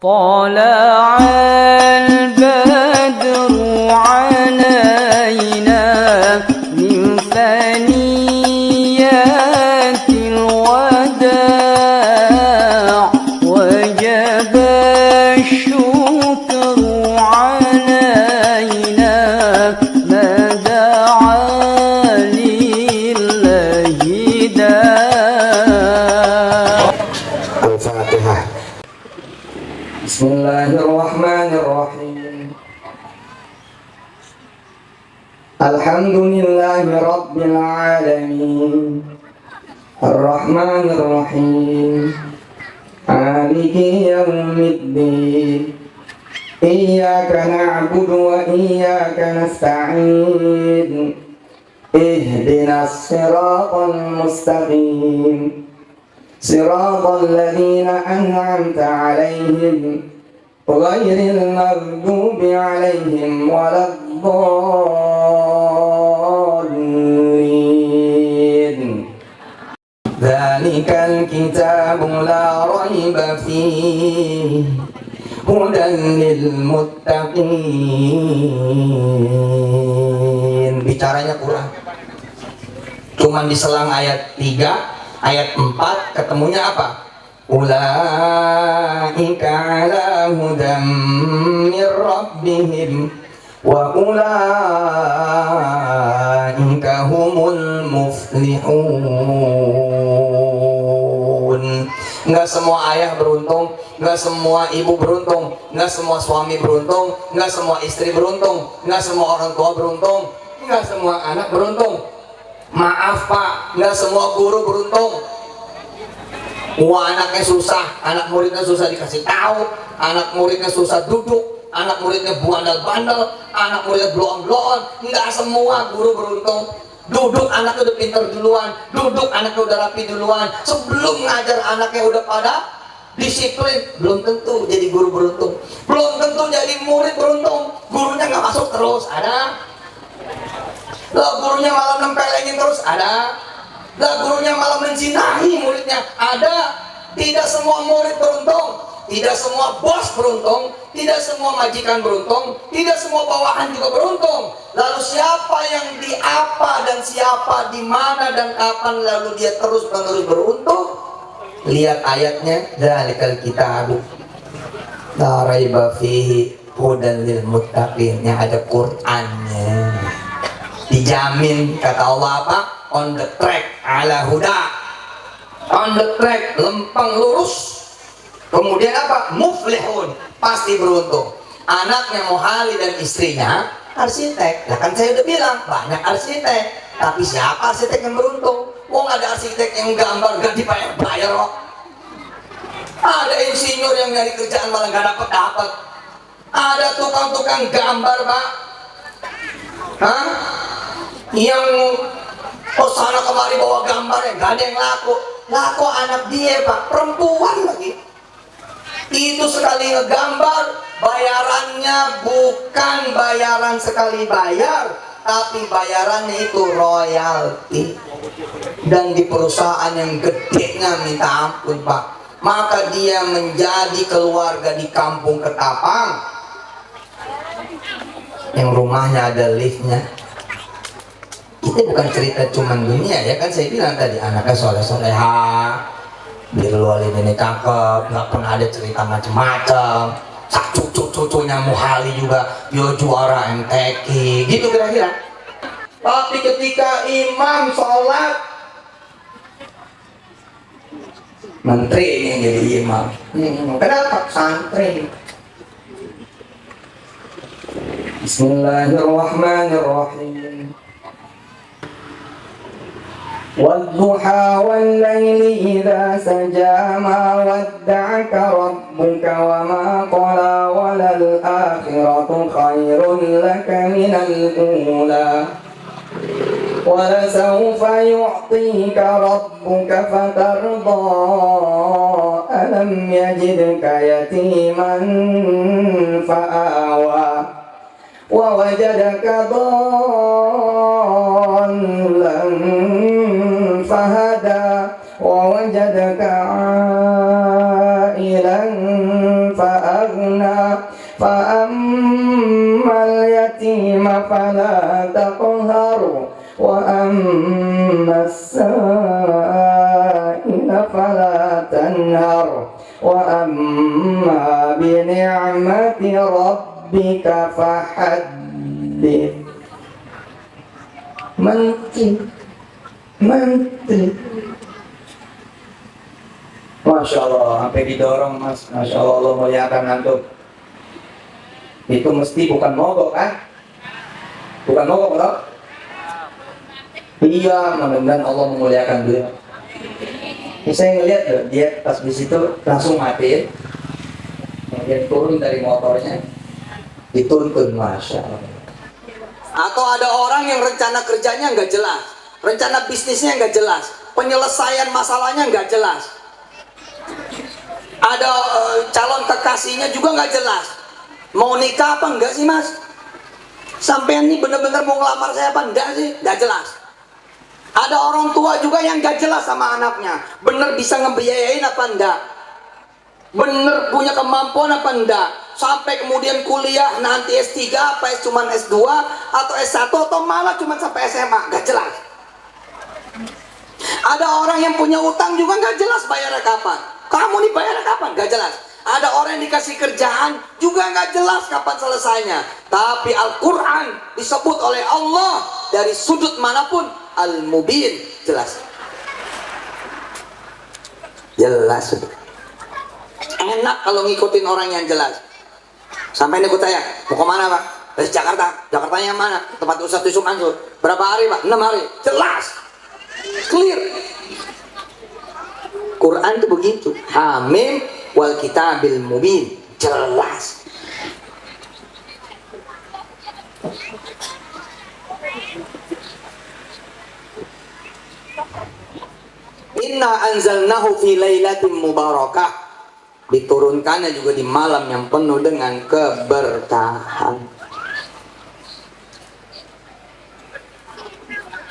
طلع البدر علينا من ثنيات الوداع وجب الشكر علينا ما دعا لله داع. الفاتحة. بسم الله الرحمن الرحيم. الحمد لله رب العالمين الرحمن الرحيم مالك يوم الدين إياك نعبد وإياك نستعين اهدنا الصراط المستقيم صراط الذين أنعمت عليهم غير المغضوب عليهم ولا الضالين. ذلك الكتاب لا ريب فيه هدى للمتقين. Bicaranya kurang, cuman diselang ayat 3, ayat 4 ketemunya apa? Ulaika ala hudam mir rabbihim wa ulaika humul muflihun. Enggak semua ayah beruntung, enggak semua ibu beruntung, enggak semua suami beruntung, enggak semua istri beruntung, enggak semua orang tua beruntung, enggak semua anak beruntung. Maaf Pak, nggak semua guru beruntung. Wah, anaknya susah, anak muridnya susah dikasih tahu, anak muridnya susah duduk, anak muridnya bandel-bandel, anak muridnya bloon-bloon. Nggak semua guru beruntung. Duduk anaknya udah pintar duluan, duduk anaknya udah rapi duluan. Sebelum ngajar anaknya udah pada disiplin, belum tentu jadi guru beruntung. Belum tentu jadi murid beruntung. Gurunya nggak masuk terus, ada. Lah gurunya malah nempelengin terus, ada. Lah gurunya malah menzinai muridnya, ada. Tidak semua murid beruntung, tidak semua bos beruntung, tidak semua majikan beruntung, tidak semua bawahan juga beruntung. Lalu siapa yang di apa dan siapa di mana dan kapan lalu dia terus menerus beruntung? Lihat ayatnya, dzalikal kitabu la raiba fihi hudan lil muttaqin, yang ada Qur'annya. Dijamin kata Allah apa? On the track, ala huda, on the track, lempeng lurus. Kemudian apa? Muflihun, pasti beruntung. Anaknya Muhali dan istrinya arsitek. Nah kan saya udah bilang banyak arsitek, tapi siapa arsitek yang beruntung? Wong ada arsitek yang gambar gak dibayar-bayar kok. Ada insinyur yang nyari kerjaan malah gak dapat. Ada tukang-tukang gambar Pak, hah? Yang sana kemari bawa gambar ya gak ada yang laku. Laku anak dia Pak, perempuan lagi. Itu sekali ngegambar, bayarannya bukan bayaran sekali bayar, tapi bayarannya itu royalti. Dan di perusahaan yang gedenya minta ampun Pak. Maka dia menjadi keluarga di kampung Ketapang yang rumahnya ada liftnya. Kita bukan cerita cuman dunia ya kan, saya bilang tadi anaknya soleh-soleha, Birrul Walidain ini cakep, nggak pernah ada cerita macem-macem. Cucu-cucunya Muhali juga yo juara MTQ gitu kira-kira. Tapi ketika imam sholat, menteri yang jadi imam. Kenapa? Santri. Bismillahirrahmanirrahim. والضحى والليل إذا سجى ما ودعك ربك وما قلى وللآخرة خير لك من الأولى ولسوف يعطيك ربك فترضى ألم يجدك يتيما فآوى ووجدك ضالا فهدى ووجدك عائلا فأغنى أما السائل فلا تنهر وأما بنعمة ربك فحدث. Menteri. Masya Allah, sampai didorong mas. Masya Allah, Allah muliakan antum. Itu mesti bukan mogok kan? Bukan mogok toh? Iya, mudah-mudahan Allah memuliakan beliau. Ini saya ngeliat loh, dia pas di situ langsung matiin, kemudian turun dari motornya, dituntun, Masya Allah. Atau ada orang yang rencana kerjanya nggak jelas, rencana bisnisnya nggak jelas, penyelesaian masalahnya nggak jelas. Ada calon kekasihnya juga nggak jelas. Mau nikah apa enggak sih mas? Sampean ini bener-bener mau ngelamar saya apa enggak sih? Nggak jelas. Ada orang tua juga yang nggak jelas sama anaknya. Bener bisa ngebiayain apa enggak? Bener punya kemampuan apa enggak? Sampai kemudian kuliah nanti S3 apa cuma S2 atau S1 atau malah cuma sampai SMA, nggak jelas. Ada orang yang punya utang juga nggak jelas bayarnya kapan. Kamu nih bayarnya kapan? Nggak jelas. Ada orang yang dikasih kerjaan juga nggak jelas kapan selesainya. Tapi Al-Quran disebut oleh Allah dari sudut manapun Al-Mubin, jelas. Jelas. Enak kalau ngikutin orang yang jelas. Sampai ikut saya, mau kemana pak? Dari Jakarta. Jakartanya mana? Tempat Ustadz Yusuf Mansur. Berapa hari pak? 6 hari. Jelas. Clear. Quran itu begitu. Hamim wal kitabil mubin. Jelas. Inna anzalnahu fi lailatin mubarakah. Diturunkannya juga di malam yang penuh dengan keberkahan.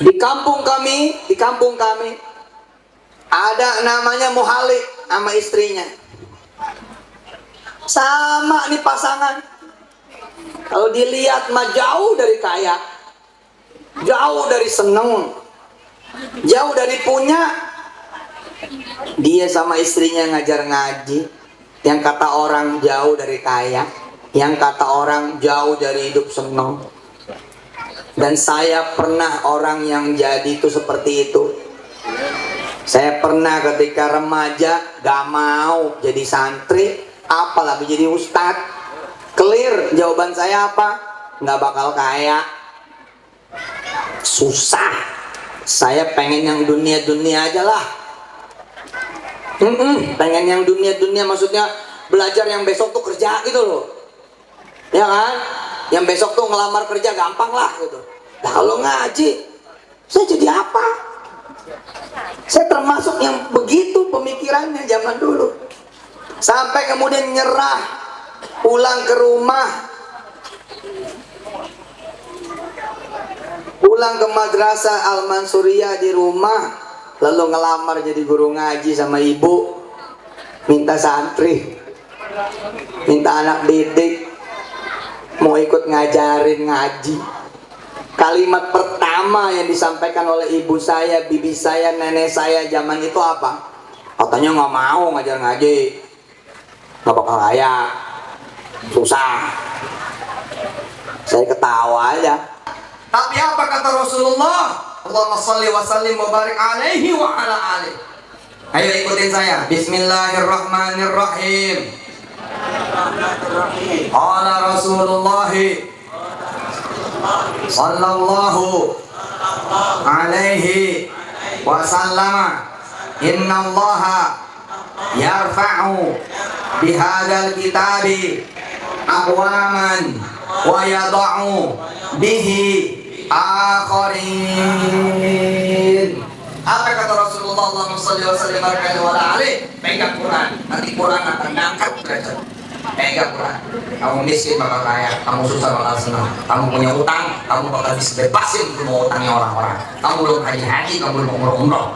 Di kampung kami ada namanya Muhalik sama istrinya. Sama nih pasangan. Kalau dilihat mah jauh dari kaya, jauh dari seneng, jauh dari punya. Dia sama istrinya ngajar ngaji. Yang kata orang jauh dari kaya, yang kata orang jauh dari hidup senang. Dan saya pernah orang yang jadi itu seperti itu. Saya pernah ketika remaja gak mau jadi santri, apalagi jadi ustadz. Clear jawaban saya apa? Gak bakal kaya, susah. Saya pengen yang dunia-dunia aja lah. Pengen yang dunia-dunia, maksudnya belajar yang besok tuh kerja gitu loh, ya kan? Yang besok tuh ngelamar kerja gampang lah gitu. Nah kalau ngaji, saya jadi apa? Saya termasuk yang begitu pemikirannya zaman dulu. Sampai kemudian nyerah, pulang ke rumah, pulang ke madrasah Al-Mansuriyah di rumah. Lalu ngelamar jadi guru ngaji sama ibu, minta santri, minta anak didik, mau ikut ngajarin ngaji. Kalimat pertama yang disampaikan oleh ibu saya, bibi saya, nenek saya zaman itu apa? Katanya nggak mau ngajar ngaji, nggak bakal kaya, susah. Saya ketawa aja. Tapi apa kata Rasulullah? Allahumma salli wa sallim wa barik alaihi wa ala alihi. Ayo ikutin saya. Bismillahirrahmanirrahim. Qala Rasulullah sallallahu alaihi wa sallama, inna allaha yarfa'u bihadzal kitabi aqwaman wa yada'u bihi akharin. Apa kata Rasulullah? Allahumma shalli wa sallim wa alaihi. Pegang Quran, nanti Quran akan ngangkat derajat. Pegang Quran. Kamu miskin bakal kaya, kamu susah bakal senang. Kamu punya utang, kamu bakal bisa bebasin semua utangnya orang-orang. Kamu belum haji, kamu belum umroh.